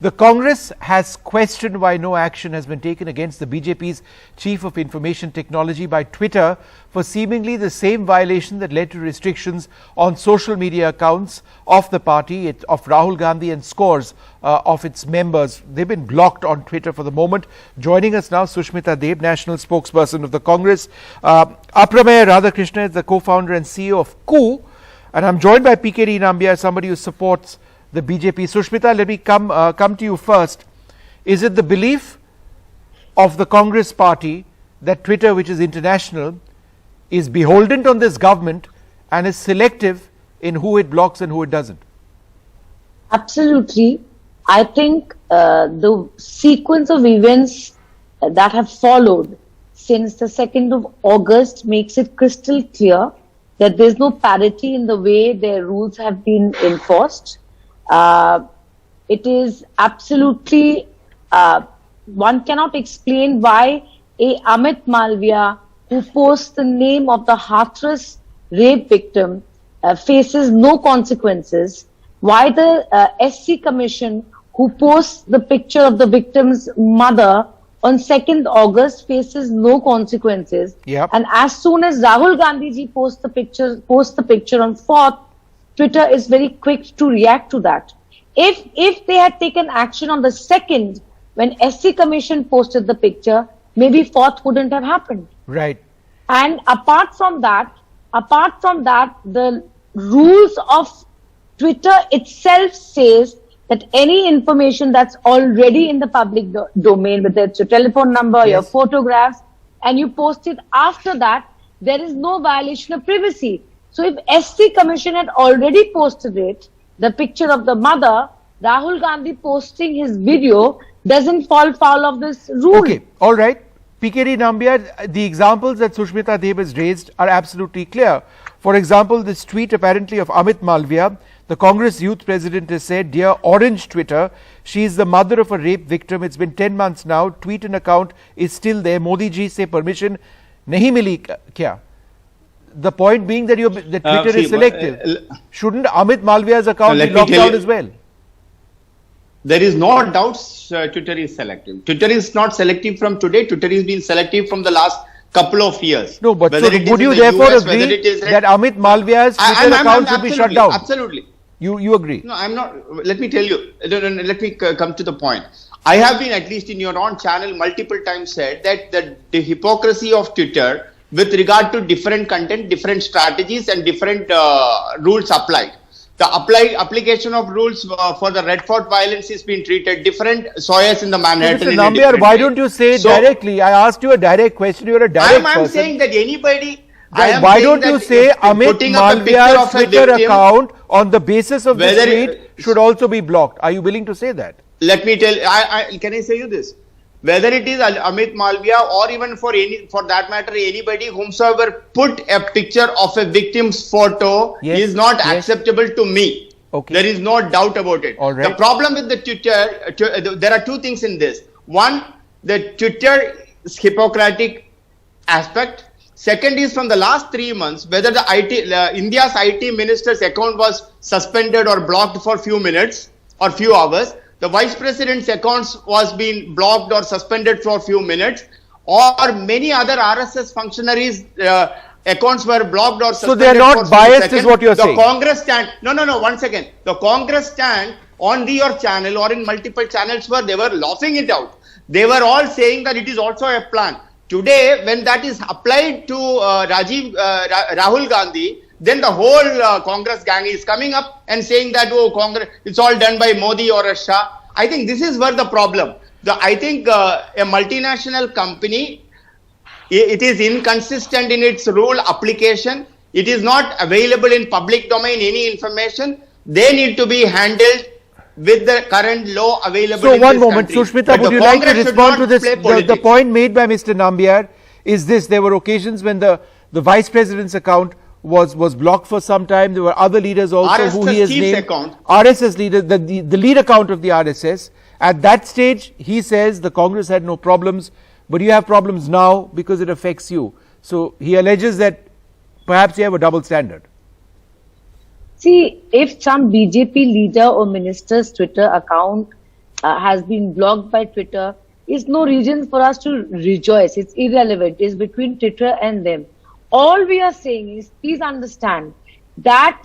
The Congress has questioned why no action has been taken against the BJP's Chief of Information Technology by Twitter for seemingly the same violation that led to restrictions on social media accounts of the party, of Rahul Gandhi and scores of its members. They've been blocked on Twitter for the moment. Joining us now, Sushmita Deb, National Spokesperson of the Congress. Apramaya Radhakrishna is the co-founder and CEO of KOO. And I'm joined by PKD Nambiar, somebody who supports the BJP. Sushmita, let me come to you first. Is it the belief of the Congress party that Twitter, which is international, is beholden on this government and is selective in who it blocks and who it doesn't? Absolutely. I think the sequence of events that have followed since the 2nd of August makes it crystal clear that there's no parity in the way their rules have been enforced. It is absolutely, one cannot explain why a Amit Malviya, who posts the name of the Hathras rape victim, faces no consequences, why the SC Commission, who posts the picture of the victim's mother on 2nd August, faces no consequences. Yep. And as soon as Rahul Gandhi ji posts the picture on 4th, Twitter is very quick to react to that. If they had taken action on the 2nd, when SC Commission posted the picture, maybe 4th wouldn't have happened. Right. And apart from that, the rules of Twitter itself says that any information that's already in the public domain, whether it's your telephone number, yes, your photographs, and you post it after that, there is no violation of privacy. So if SC Commission had already posted it, the picture of the mother, Rahul Gandhi posting his video doesn't fall foul of this rule. Okay, all right. PKD Nambiar, the examples that Sushmita Deb has raised are absolutely clear. For example, this tweet apparently of Amit Malviya, the Congress youth president has said, "Dear Orange Twitter, she is the mother of a rape victim. It's been 10 months now. Tweet and account is still there. Modi ji se permission nahi mili kya?" The point being that Twitter is selective. Shouldn't Amit Malviya's account be locked down as well? There is no doubt Twitter is selective. Twitter is not selective from today. Twitter has been selective from the last couple of years. No, but so would you therefore agree that Amit Malviya's Twitter account should be shut down? Absolutely. You agree? No, I'm not. Let me tell you. Let me come to the point. I have been, at least in your own channel, multiple times said that the hypocrisy of Twitter with regard to different content, different strategies and different rules applied. The application of rules for the Red Fort violence is being treated different. Soyas in the Manhattan. Mr. Nambiar, why don't you say directly? I asked you a direct question. You're a direct person. I'm saying that anybody. Why don't you say Amit Malviya's Twitter account on the basis of this tweet should also be blocked? Are you willing to say that? Let me tell. Can I say you this? Whether it is Amit Malviya or even for that matter anybody whomsoever put a picture of a victim's photo is not acceptable to me. Okay. There is no doubt about it. All right. The problem with the Twitter, there are two things in this. One, the Twitter is Hippocratic aspect. Second is from the last 3 months, whether India's IT minister's account was suspended or blocked for few minutes or few hours. The vice president's accounts was being blocked or suspended for a few minutes, or many other RSS functionaries' accounts were blocked or suspended. So they are not biased, is what you are saying. The Congress stand. No, 1 second. The Congress stand on your channel or in multiple channels where they were laughing it out. They were all saying that it is also a plan. Today, when that is applied to Rahul Gandhi, then the whole Congress gang is coming up and saying that, oh, Congress, it's all done by Modi or a Shah. I think this is where the problem. I think a multinational company, it is inconsistent in its rule application. It is not available in public domain, any information. They need to be handled with the current law available in this country. So one moment, Sushmita, would you like to respond to this? The point made by Mr. Nambiar is this: there were occasions when the vice president's account was blocked for some time. There were other leaders also RSS who he has named. Account. RSS leader, the lead account of the RSS. At that stage, he says the Congress had no problems, but you have problems now because it affects you. So he alleges that perhaps you have a double standard. See, if some BJP leader or minister's Twitter account has been blocked by Twitter is no reason for us to rejoice. It's irrelevant. It's between Twitter and them. All we are saying is, please understand that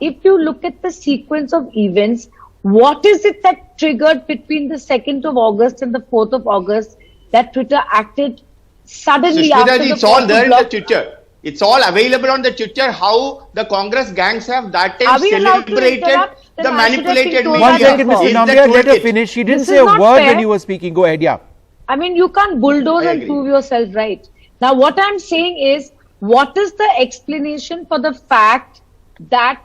if you look at the sequence of events, what is it that triggered between the 2nd of August and the 4th of August that Twitter acted suddenly Sushmita after ji, the it's all there in the block? Twitter. It's all available on the Twitter how the Congress gangs have that time Are we allowed to celebrated interrupt? Then the I should have manipulated been told media. 1 second, Mr. Is the Nambiar, let her toolkit. finish. She didn't This say is a not word fair. when you were speaking. Go ahead, yeah. I mean, you can't bulldoze I and agree. prove yourself right. Now, what I'm saying is, what is the explanation for the fact that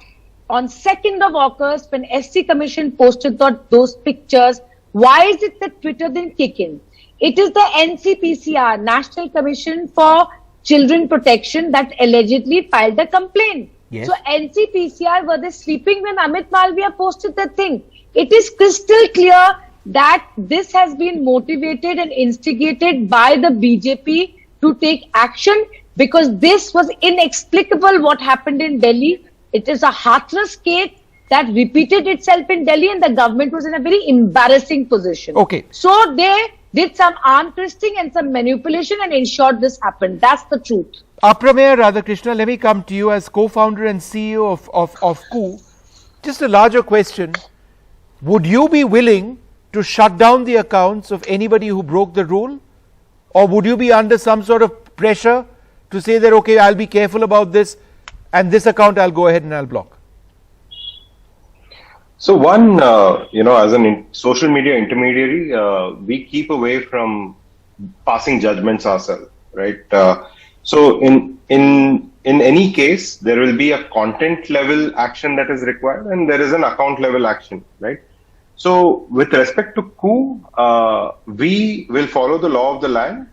on 2nd of August, when SC Commission posted those pictures, why is it that Twitter didn't kick in? It is the NCPCR, National Commission for Children Protection, that allegedly filed a complaint. Yes. So NCPCR, were they sleeping when Amit Malviya posted that thing? It is crystal clear that this has been motivated and instigated by the BJP to take action, because this was inexplicable what happened in Delhi. It is a heartless case that repeated itself in Delhi, and the government was in a very embarrassing position. Okay. So they did some arm twisting and some manipulation and ensured this happened. That's the truth. Aprameya Radhakrishna, let me come to you as co-founder and CEO of KU. Just a larger question. Would you be willing to shut down the accounts of anybody who broke the rule? Or would you be under some sort of pressure to say that, okay, I'll be careful about this and this account I'll go ahead and I'll block? So one, as a social media intermediary, we keep away from passing judgments ourselves, right? So in any case, there will be a content level action that is required, and there is an account level action, right? So with respect to KU, we will follow the law of the land.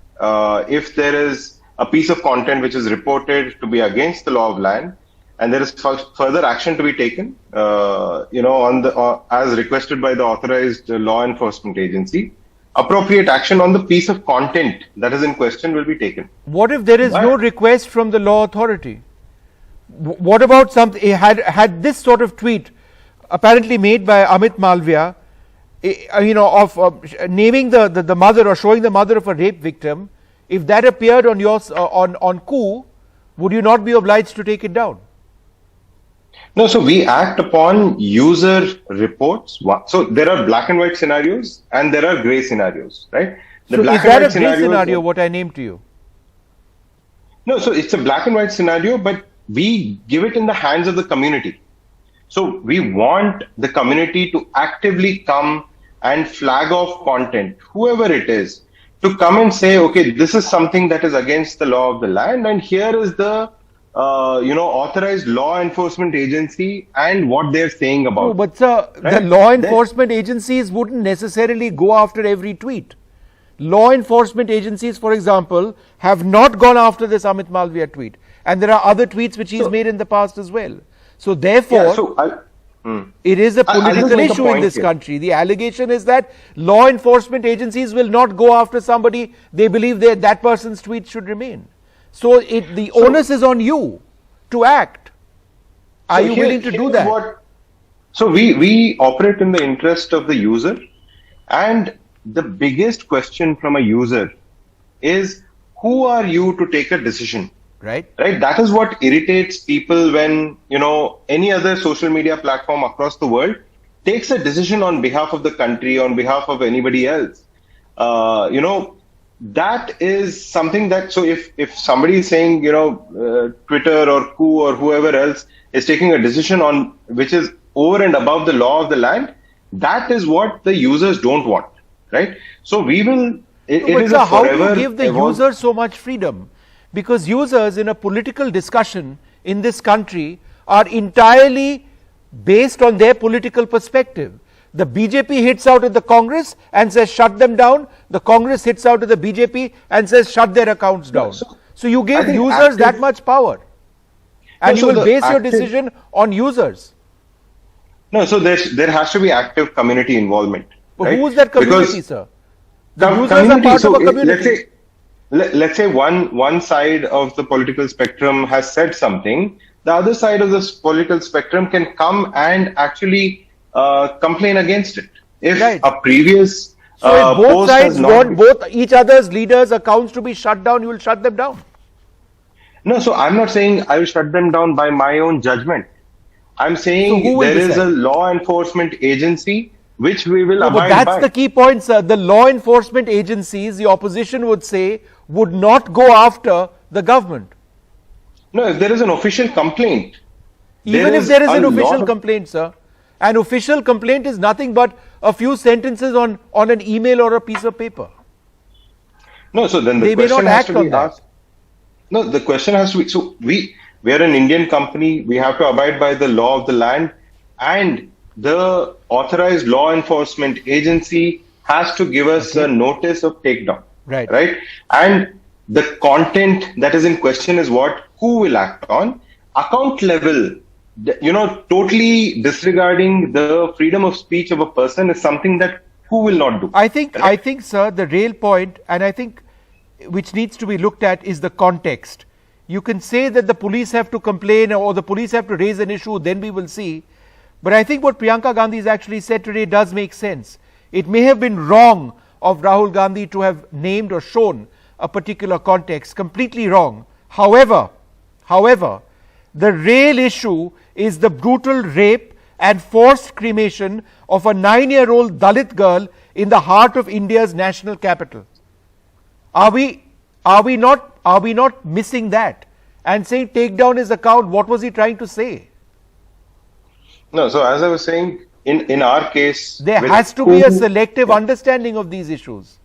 If there is a piece of content which is reported to be against the law of land, and there is further action to be taken, as requested by the authorized law enforcement agency, appropriate action on the piece of content that is in question will be taken. What if there is no request from the law authority? What about something, had this sort of tweet apparently made by Amit Malviya, of naming the mother or showing the mother of a rape victim, if that appeared on your on KU, would you not be obliged to take it down? No, so we act upon user reports. So there are black and white scenarios and there are gray scenarios, right? The So black is that and a white gray scenario, what I named to you? No, so it's a black and white scenario, but we give it in the hands of the community. So we want the community to actively come and flag off content, whoever it is, to come and say, okay, this is something that is against the law of the land, and here is the authorized law enforcement agency and what they're saying about. No, but sir, the law enforcement agencies wouldn't necessarily go after every tweet. Law enforcement agencies, for example, have not gone after this Amit Malviya tweet, and there are other tweets which he's made in the past as well. So therefore, it is a political issue in this country. The allegation is that law enforcement agencies will not go after somebody they believe that person's tweet should remain. So the onus is on you to act. Are you willing to do that? So we operate in the interest of the user, and the biggest question from a user is, who are you to take a decision? Right. That is what irritates people when, any other social media platform across the world takes a decision on behalf of the country, on behalf of anybody else. That is something that, so if somebody is saying, Twitter or KU or whoever else is taking a decision on which is over and above the law of the land, that is what the users don't want, right? So we will, how do you give the user so much freedom? Because users in a political discussion in this country are entirely based on their political perspective. The BJP hits out at the Congress and says shut them down. The Congress hits out at the BJP and says shut their accounts down. So you give users that much power, and you will base your decision on users. No, so there has to be active community involvement. But right? who is that community, sir? The users community, are part of a community. Let's say one side of the political spectrum has said something, the other side of the political spectrum can come and actually complain against it, If Right. a previous So if both post has sides not want both each other's leaders' accounts to be shut down, you will shut them down. No, so I'm not saying I will shut them down by my own judgment. I'm So who saying will there is decide? a law enforcement agency which we will No, but abide that's by. the key point, sir. The law enforcement agencies, the opposition would say, would not go after the government. No, if there is an official complaint, Even if there is a an official lot of- complaint, sir. An official complaint is nothing but a few sentences on an email or a piece of paper. No, so then the They may question not has act to on be that. asked. No, the question has to be, so we are an Indian company, we have to abide by the law of the land, and the authorized law enforcement agency has to give us a notice of takedown. Right. Right? And the content that is in question is what, who will act on, account level, totally disregarding the freedom of speech of a person is something that who will not do. I think, sir, the real point, and I think which needs to be looked at, is the context. You can say that the police have to complain or the police have to raise an issue, then we will see. But I think what Priyanka Gandhi has actually said today does make sense. It may have been wrong of Rahul Gandhi to have named or shown a particular context, completely wrong. However, the real issue is the brutal rape and forced cremation of a 9-year-old Dalit girl in the heart of India's national capital. Are we not missing that and saying take down his account? What was he trying to say? No, so as I was saying, in our case, There with has to be a who- selective understanding of these issues.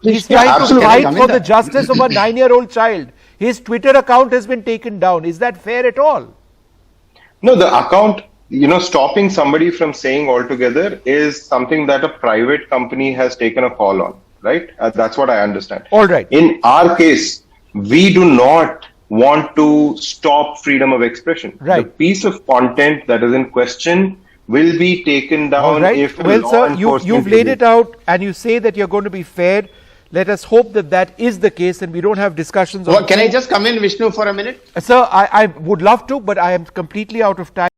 He's Yeah, trying to absolutely. fight I mean for the that- justice of a 9-year-old child. His Twitter account has been taken down. Is that fair at all? No, the account, stopping somebody from saying altogether is something that a private company has taken a call on, right? That's what I understand. All right. In our case, we do not want to stop freedom of expression. Right. The piece of content that is in question will be taken down All right. if Well, law sir, enforcement you've laid review. it out and you say that you're going to be fair. Let us hope that that is the case and we don't have discussions on Can I just come in, Vishnu, for a minute? Sir, I would love to, but I am completely out of time.